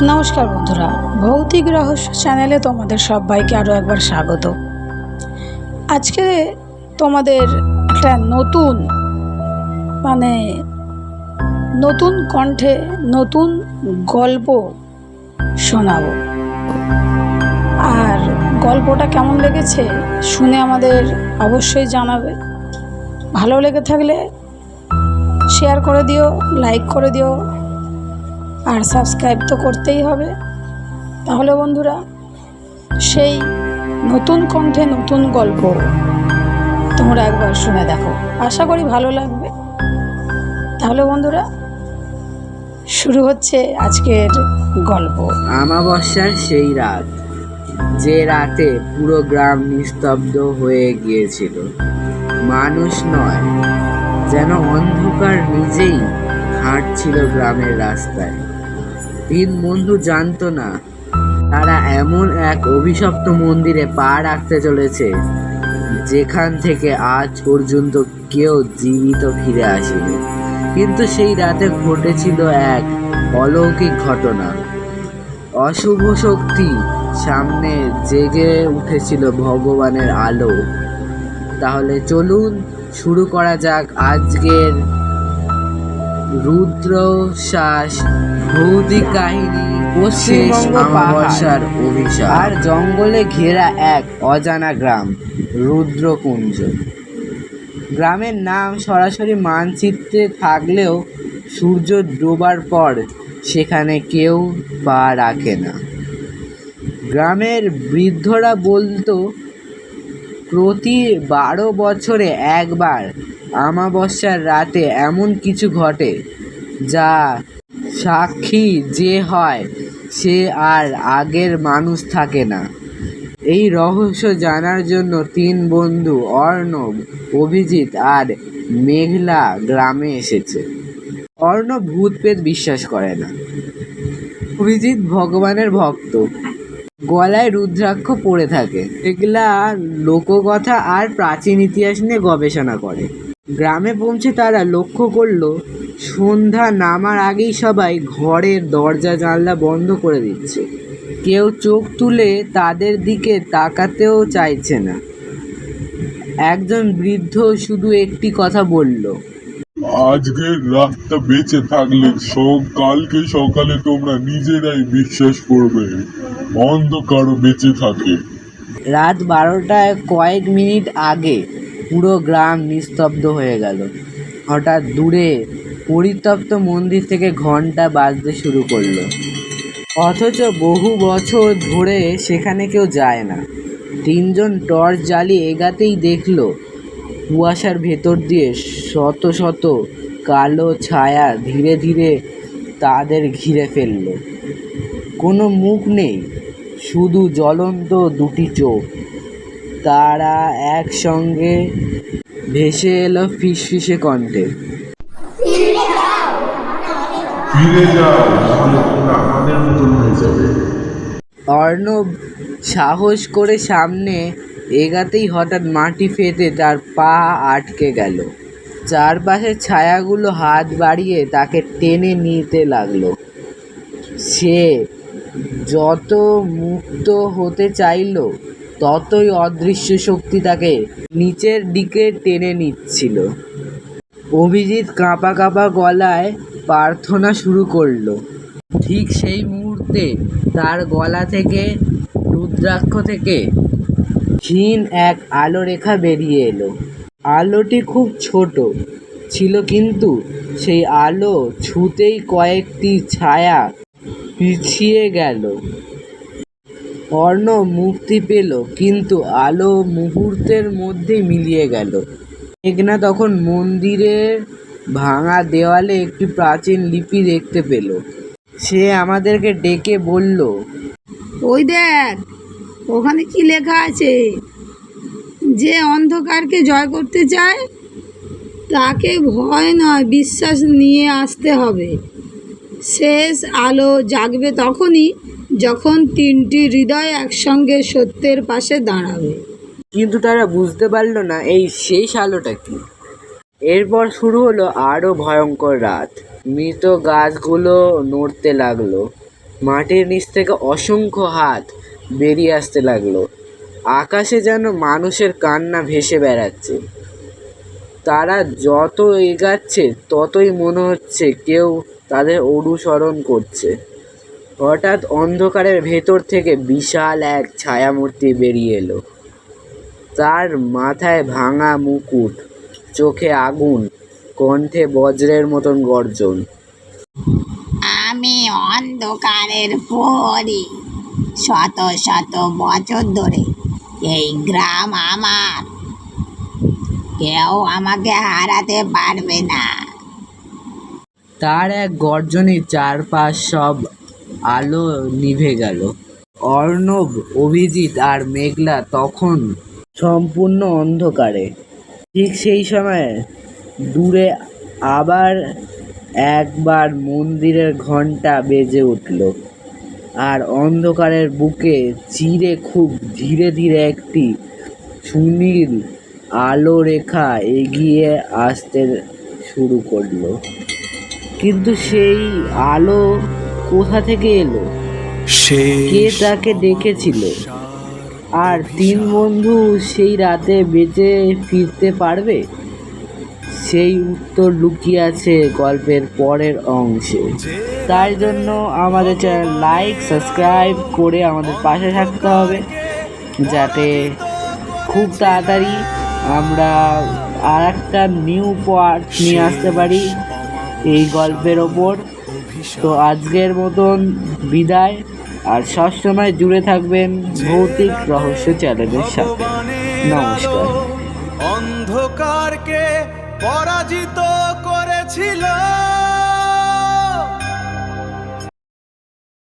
নমস্কার বন্ধুরা, ভৌতিক রহস্য চ্যানেলে তোমাদের সবাইকে আরও একবার স্বাগত। আজকে তোমাদের একটা নতুন কণ্ঠে নতুন গল্প শোনাবো। আর গল্পটা কেমন লেগেছে শুনে আমাদের অবশ্যই জানাবে। ভালো লেগে থাকলে শেয়ার করে দিও, লাইক করে দিও, আর সাবস্ক্রাইব তো করতেই হবে। তাহলে বন্ধুরা, সেই নতুন কণ্ঠে নতুন গল্প তোমরা একবার শুনে দেখো, আশা করি ভালো লাগবে। তাহলে বন্ধুরা, শুরু হচ্ছে আজকের গল্প। আমাবস্যার সেই রাত, যে রাতে পুরো গ্রাম নিস্তব্ধ হয়ে গিয়েছিল। মানুষ নয়, যেন অন্ধকার নিজেই হাঁটছিল গ্রামের রাস্তায়। তিন বন্ধু জানতো না তারা এমন এক অভিশপ্ত মন্দিরে পা রাখতে চলেছে, যেখান থেকে আজ পর্যন্ত কেউ জীবিত ফিরে আসেনি। কিন্তু সেই রাতে ঘটেছিল এক অলৌকিক ঘটনা। অশুভ শক্তি সামনে জেগে উঠেছিল ভগবানের আলো। তাহলে চলুন শুরু করা যাক আজকের রুদ্রশ্বাস ভৌতিক কাহিনী। পশ্চিমবঙ্গ পাহাড় অভিশাপ আর জঙ্গলে ঘেরা এক অজানা গ্রাম, রুদ্রকুঞ্জ। গ্রামের নাম সরাসরি মানচিত্রে থাকলেও সূর্য ডোবার পর সেখানে কেউ পা রাখে না। গ্রামের বৃদ্ধরা বলতো প্রতি 12 বছরে একবার আমাবস্যার রাতে এমন কিছু ঘটে, যা সাক্ষী যে হয় সে আর আগের মানুষ থাকে না। এই রহস্য জানার জন্য তিন বন্ধু অর্ণব, অভিজিৎ আর মেঘলা গ্রামে এসেছে। অর্ণব ভূত প্রেত বিশ্বাস করে না। অভিজিৎ ভগবানের ভক্ত, গলায় রুদ্রাক্ষ পড়ে থাকে। মেঘলা লোককথা আর প্রাচীন ইতিহাস নিয়ে গবেষণা করে। গ্রামে পৌঁছে তারা লক্ষ্য করলো সন্ধ্যা নামার আগেই সবাই ঘরের দরজা জানলা বন্ধ করে দিচ্ছে। কেউ চোখ তুলে তাদের দিকে তাকাতেও চাইছে না। একজন বৃদ্ধ শুধু একটি কথা বলল, আজকের রাতটা বেঁচে থাকলে কালকে সকালে তোমরা নিজেরাই বিশ্বাস করবে অন্ধকারও বেঁচে থাকে। রাত 12টায় কয়েক মিনিট আগে পুরো গ্রাম নিস্তব্ধ হয়ে গেল। হঠাৎ দূরে পরিত্যক্ত মন্দির থেকে ঘন্টা বাজতে শুরু করলো, অথচ বহু বছর ধরে সেখানে কেউ যায় না। তিনজন টর্চ জ্বালিয়ে এগাতেই দেখলো কুয়াশার ভেতর দিয়ে শত শত কালো ছায়া ধীরে ধীরে তাদের ঘিরে ফেলল। কোনো মুখ নেই, শুধু জ্বলন্ত দুটি চোখ। তারা একসঙ্গে ভেসে এলো ফিসফিসে কণ্ঠে, ফিরে যাও, নাহলে তোমরা আমাদের মতন হয়ে যাবে। অর্ণব সাহস করে সামনে এগাতেই হঠাৎ মাটি ফেটে তার পা আটকে গেল। চারপাশের ছায়াগুলো হাত বাড়িয়ে তাকে টেনে নিতে লাগলো। সে যত মুক্ত হতে চাইল, ততই অদৃশ্য শক্তি তাকে নিচের দিকে টেনে নিচ্ছিল। অভিজিৎ কাঁপা কাঁপা গলায় প্রার্থনা শুরু করলো। ঠিক সেই মুহূর্তে তার গলা থেকে, রুদ্রাক্ষ থেকে ক্ষীণ এক আলো রেখা বেরিয়ে এলো। আলোটি খুব ছোট ছিল, কিন্তু সেই আলো ছুঁতেই কয়েকটি ছায়া পিছিয়ে গেল। অর্ণব মুক্তি পেল, কিন্তু আলো মুহূর্তের মধ্যেই মিলিয়ে গেল। মেঘনা তখন মন্দিরের ভাঙা দেওয়ালে একটি প্রাচীন লিপি দেখতে পেল। সে আমাদেরকে ডেকে বলল, ওই দেখ, ওখানে কি লেখা আছে? যে অন্ধকারকে জয় করতে চায় তাকে ভয় নয়, বিশ্বাস নিয়ে আসতে হবে। শেষ আলো জাগবে তখনই, যখন তিনটি হৃদয় একসঙ্গে সত্যের পাশে দাঁড়াবে। কিন্তু তারা বুঝতে পারল না এই শেষ আলোটা কি। এরপর শুরু হলো আরো ভয়ঙ্কর রাত। মৃত গাছগুলো নড়তে লাগলো, মাটির নিচ থেকে অসংখ্য হাত বেরিয়ে আসতে লাগলো। আকাশে যেন মানুষের কান্না ভেসে বেড়াচ্ছে। তারা যত এগাচ্ছে ততই মনে হচ্ছে কেউ তাদের অনুসরণ করছে। হঠাৎ অন্ধকারের ভেতর থেকে বিশাল এক ছায়ামূর্তি বেরিয়ে এলো। তার মাথায় ভাঙা মুকুট, চোখে আগুন, কণ্ঠে বজ্রের মতন গর্জন। আমি অন্ধকারের প্রহরী। শত শত বছর ধরে এই গ্রাম আমার, কেউ আমাকে হারাতে পারবে না। তার এক গর্জনে চারপাশ সব আলো নিভে গেল। অর্ণব, অভিজিৎ আর মেঘলা তখন সম্পূর্ণ অন্ধকারে। ঠিক সেই সময় দূরে আবার একবার মন্দিরের ঘণ্টা বেজে উঠল, আর অন্ধকারের বুকে চিরে খুব ধীরে ধীরে একটি সুনীল আলো রেখা এগিয়ে আসতে শুরু করলো। কিন্তু সেই আলো কোথা থেকে এলো? কে তাকে ডেকেছিল? আর তিন বন্ধু সেই রাতে বেঁচে ফিরতে পারবে? সেই উত্তর লুকিয়ে আছে গল্পের পরের অংশে। তাই জন্য আমাদের চ্যানেল লাইক, সাবস্ক্রাইব করে আমাদের পাশে থাকতে হবে, যাতে খুব তাড়াতাড়ি আমরা আর একটা নিউ পার্ট নিয়ে আসতে পারি এই গল্পের ওপর। তো আজকের মতন বিদায়, আর সবসময় জুড়ে থাকবেন ভৌতিক রহস্য চ্যানেলের সাথে। নমস্কার। অন্ধকারকে পরাজিত করেছিল।